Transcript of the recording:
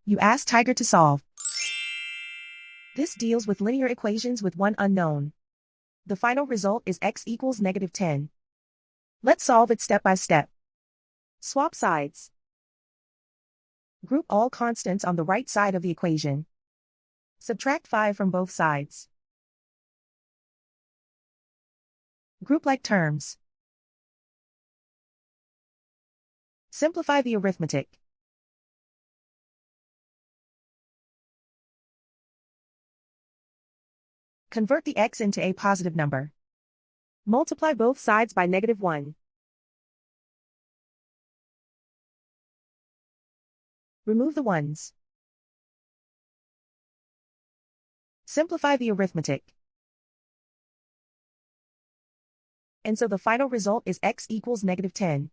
You ask Tiger to solve. This deals with linear equations with one unknown. The final result is x equals -10. Let's solve it step by step. Swap sides. Group all constants on the right side of the equation. Subtract 5 from both sides. Group like terms. Simplify the arithmetic. Convert the x into a positive number. Multiply both sides by -1. Remove the ones. Simplify the arithmetic. And so the final result is x equals -10.